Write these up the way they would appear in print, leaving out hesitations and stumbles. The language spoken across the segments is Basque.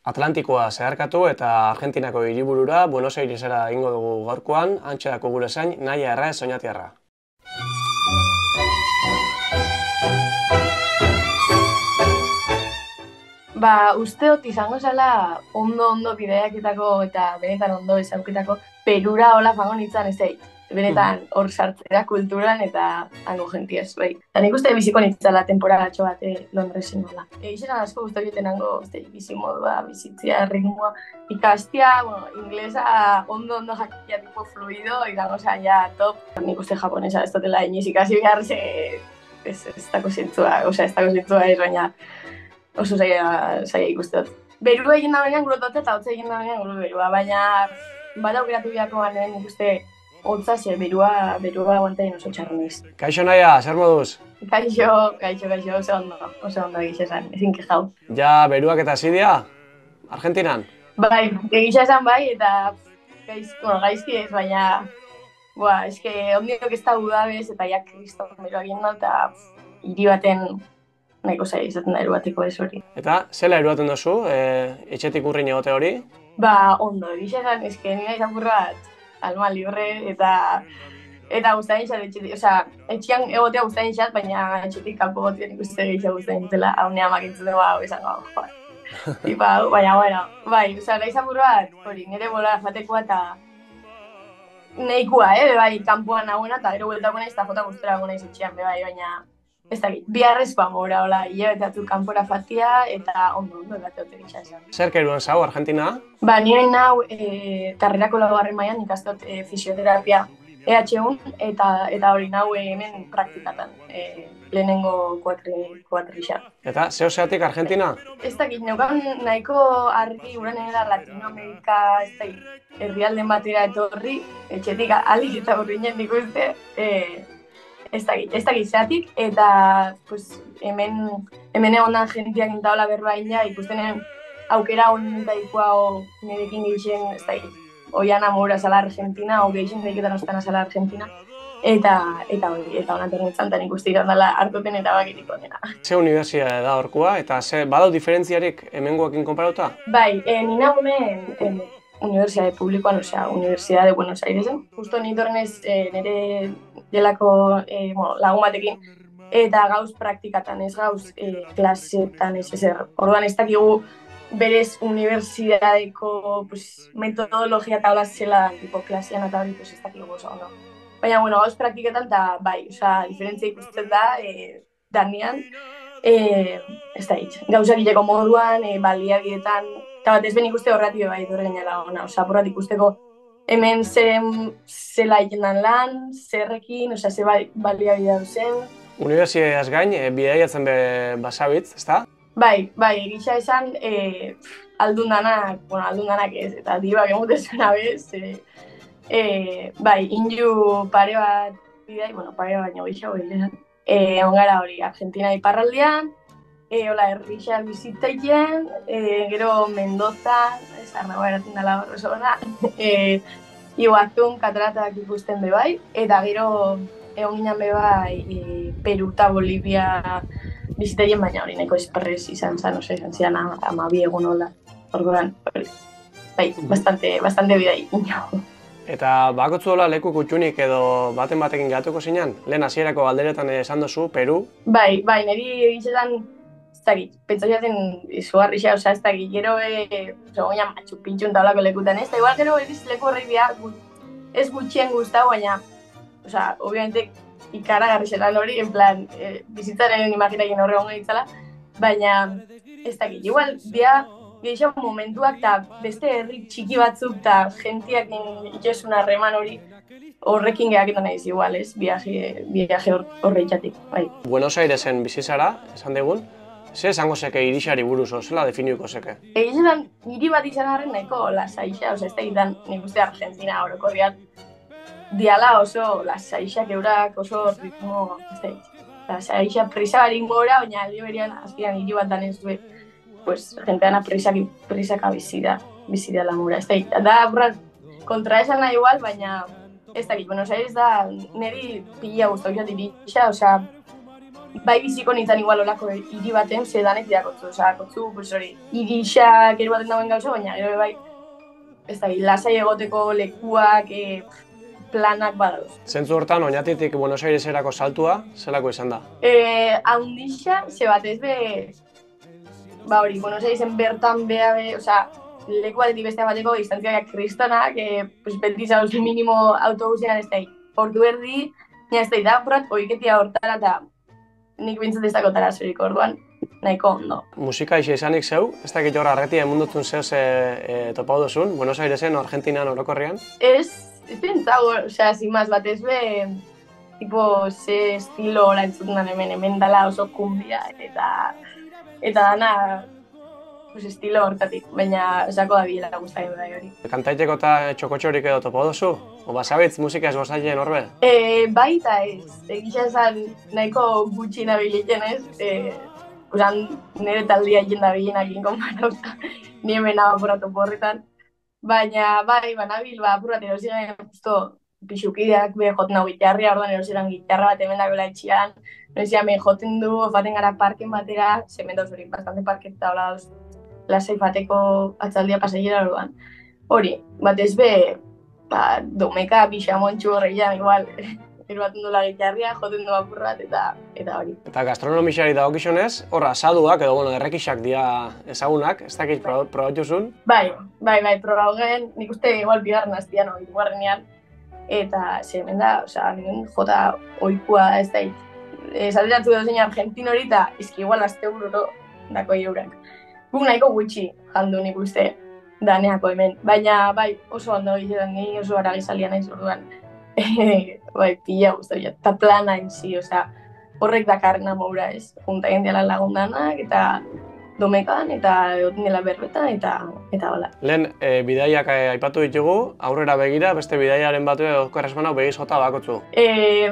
Atlantikoa zeharkatu eta Argentinako hiriburura Buenos Airesera egingo dugu gaurkoan, hantxe dako gure zain Naia Erraez Oñatiarra. Usteot izango zela ondo bideaketako eta benetan ondo ezauketako Perura hola fango nintzen ez egin. Benetan hor sartzera kulturan eta hango jentiaz, bai. Eta nik uste biziko nintzela temporadatxo bat Londresen nola. Izan asko guztu egiten hango bizimodua, bizitzia, ritmoa, ikastia, inglesa ondo jakia tipo fluido, izango zen ja top. Nik uste japonesa ez dutela inoiz ikasi behar, ez dako zentzua, ez baina oso zaila ikuste dut. Berua egin da benean gurotot eta hotza egin da benean guro berua, baina bada aukeratu biako garen ikuste hotza ze berua guantain oso txarroniz. Kaixo Naia, zer moduz? Kaixo, oso ondo egisa esan, ezin kejau. Ja beruak eta zidia, Argentinan? Bai, egisa esan bai, eta gaizki ez, baina eske ondiok ez da udabez eta ja kriston beruak egin da, eta hiri baten nahiko zaila izaten da eruateko ez hori. Eta zela eruaten duzu, etxetik urrin egote hori? Ondo, egisa esan, eske nina izan burra bat, alma libre eta gustatzen zat etxetik, etxean egotea gustatzen zat, baina etxetik kanpo gotzen ikuste gehiago gustatzen zela, haunea makintzen dugu esango, baina, bai, nahi izan burra bat, hori, nire bola jatekoa eta nahikoa, bai, kanpoan nagoena eta gero bueltako nahiz eta jota guztera nahiz etxean, bai, baina ez dakit, biharrezkoa mora, hola, hilabetatu kanpora fatia eta ondo egateote gisa esan. Zer keruan zau, Argentina? Nire nau karrerako laugarren mailan ikastot fisioterapia EH1 eta hori nau hemen praktikatan, lehenengo kuatrisa. Eta zeozeatik Argentina? Ez dakit, neukan nahiko argi uran egera Latinoamerika, ez dakit, herrialden batera etorri, etxetik alik eta urrinen ikuste, ez dakit zeatik, eta hemen egondan jentiak intaola berbaina, ikusten aukera honen daikoa nirekin gehixen, ez dakit, oian amura zala Argentina, o gehixen daiketan ostan azala Argentina, eta honan terrenetzan, eta nik uste irandala hartoten eta bakitiko dena. Ze universidade da horkoa, eta badau diferentziarik hemengoekin konparauta? Bai, nina hemen Universidade publikoan, Universidade de Buenos Airesen. Justo nitorrenez nire delako lagun batekin, eta gauz praktikatan ez gauz klasetan ez ezer. Orduan ez dakigu berez universidadeko metodologia eta hola zela klasean eta hori ez dakigu oso ondo. Baina, gauz praktiketan eta bai, diferentzia ikusten da, danean, ez da hitz, gauzak hileko moduan, baliabietan, eta bat ez ben ikuste horretik bai dure gainela ona, porrat ikusteko hemen zela egiten lan, zerrekin, ze baliabidea duzen. Universidadeaz gain, bidaiatzen basabitz, ezta? Bai, egisa esan, aldundanak ez, eta dibak emutezuna bez, bai, inju pare bat bidai, pare bat baino gehiago esan, ongara hori, Argentina iparraldean, herrixak bizitzaien, gero Mendoza, Arnaua eratzen dela oso ona, Iguazun kataratak ikusten bebai, eta gero egon ginen bebai Peru eta Bolivia bizitzaien, baina hori nahiko esparrez izan zen, zian 12 egun hola, orduan, bai, bastante bidai. Eta bakotzu dola leku kutxunik edo batekin gatuko zinean? Lehen hasierako galderetan esan duzu, Peru? Bai, niri egizetan, ez dakit, pentsatzen izugarrixa, ez dakit, gero goian Machu Picchu taulako lekutan ez, eta igual gero ediz leku horrek bia, ez gutxien guztau, baina, obviamente, ikaragarri zelan hori, en plan, bizitzaren imaginakin horre honga ditzala, baina, ez dakit, igual, bia, gehiago momentuak eta beste herri txiki batzuk eta gentiak itesun harreman hori horrekin gehaketan nahiz igual, ez? Biaje horre itxatik, bai. Buenos Airesen bizizara, esan digun, ze esango zeke irixari buruz, zela definuiko zeke? Egizetan, hiri bat izan harren nahiko lasaixa, ez da egiten nik uste Argentina orokorriat diala oso lasaixak eurak, oso ritmo, ez da egiten. Lasaixa prisa barin gora, baina aldi berian azkian hiri bat danen zuen, jenteana prisaka bizi da lamura. Ez da, kontra esan nahi igual, baina ez dakit, Buenos Aires da niri pila guztau izatik bitxa, bai biziko nintzen igual olako hiri baten, zedanek diakotzu, kotzu, pues hori, irixak eri baten dagoen gauza, baina gero bai, ez da, lasai egoteko lekuak, planak badauz. Zentzu hortan, Oñatitik Buenos Aireserako saltua, zelako izan da? Haundixa, ze batez be, ba hori, Buenos Airesen bertan beha be, leku batetik bestea bateko distantziak kristonak, pues beti zauz minimo autobusean ez da, ordu erdi, nina ez da, apurat, oiketia hortara eta nik bintzat ez dakotara zurik orduan, nahiko ondo. Musika iso izanik zeu, ez dakit horra arretia emundutzen zeuz topau duzun, Buenos Airesen o Argentinan orokorrian? Ez pentsago, sin más, batez be, tipo, ze estilo hola entzutunan hemen dala oso kumbia, eta dana, pues estilo hortatik, baina esako da biela guztain da hori. Kantaiteko eta txokotxorik edo topau duzu? O basabitz musika ez gozaien horbe? Baita ez, egisa esan nahiko gutxi nabiliten ez, nire taldia jenda bilenakin konparauta, ni hemen apuratu porretan. Baina, bai, banabil, apurat erosiren justo pixukideak be joten hau gitarria, orduan erosiren gitarra bat hemen dagoela etxian, erosiren behin joten du, faten gara parken batera, zemen dauz hori, bastante parket eta hola dauz, lasai fateko atzaldia paseilera orduan. Hori, batez be, domeka pixamontxu horreian, igual, erbaten du la gitarria, joten du apurrat eta hori. Eta gastronomixari dagokizunez, horra asaduak edo errekixak dira ezagunak, ez dakit probautuzun? Bai, probau gen, nik uste igual bigarren aztian hori, guarrenean, eta zemen da, nien jota oikua ez da hit. Zateratu dozein Argentin hori eta izki igual azte bururo dako eurak. Guk nahiko gutxi jandu nik uste daneako hemen, baina bai oso ondo egiten ni oso aragizalian naiz orduan. Bai, pila guztia, eta plana enzi, horrek dakarrena moura ez. Junta gendiala lagundanak, eta domekan, eta egoten dela berbetan, eta hola. Lehen, bidaiak aipatu ditugu, aurrera begira, beste bidaiaren batu edo korresmanak begiz jota bakotzu.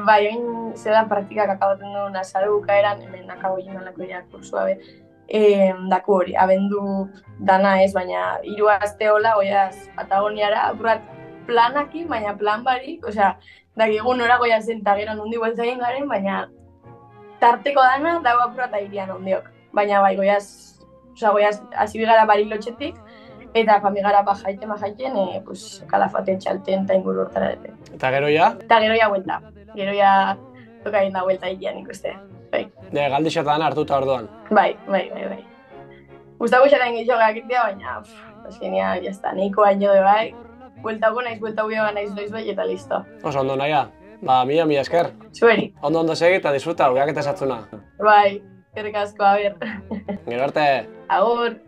Bai, hain zedan praktikak akabaten du Nazaru bukaeran, hemen akabo jinalako irak kursua be. Dako hori, abendu dana ez, baina 3 aste hola, goiaz Patagoniara, apurat planakin, baina plan barik, dakigun nora goiaz zen, eta gero nondi buelta egin garen, baina tarteko dana dago apurat airian ondiok. Baina bai, goiaz hasi bigara Barilotxetik, eta famigara bajaiten, Kalafate, Txalten, eta inguru hortara dute. Eta gero ya? Eta gero ya buelta. Gero ya toka egin da buelta egian ikuste. Bai. Galdixat dana hartuta orduan? Bai. Gustako xaren gehiago gakitea, baina, azkenia, jazta, neiko baino de bai. Bueltako naiz, bueltako naiz noiz bai, eta listo. Oso ondo naia. Mila esker. Zueri. Ondo segi eta disfruta, ugeak eta esatzuna. Bai, eskerrik asko, a ber. Gero arte. Agur.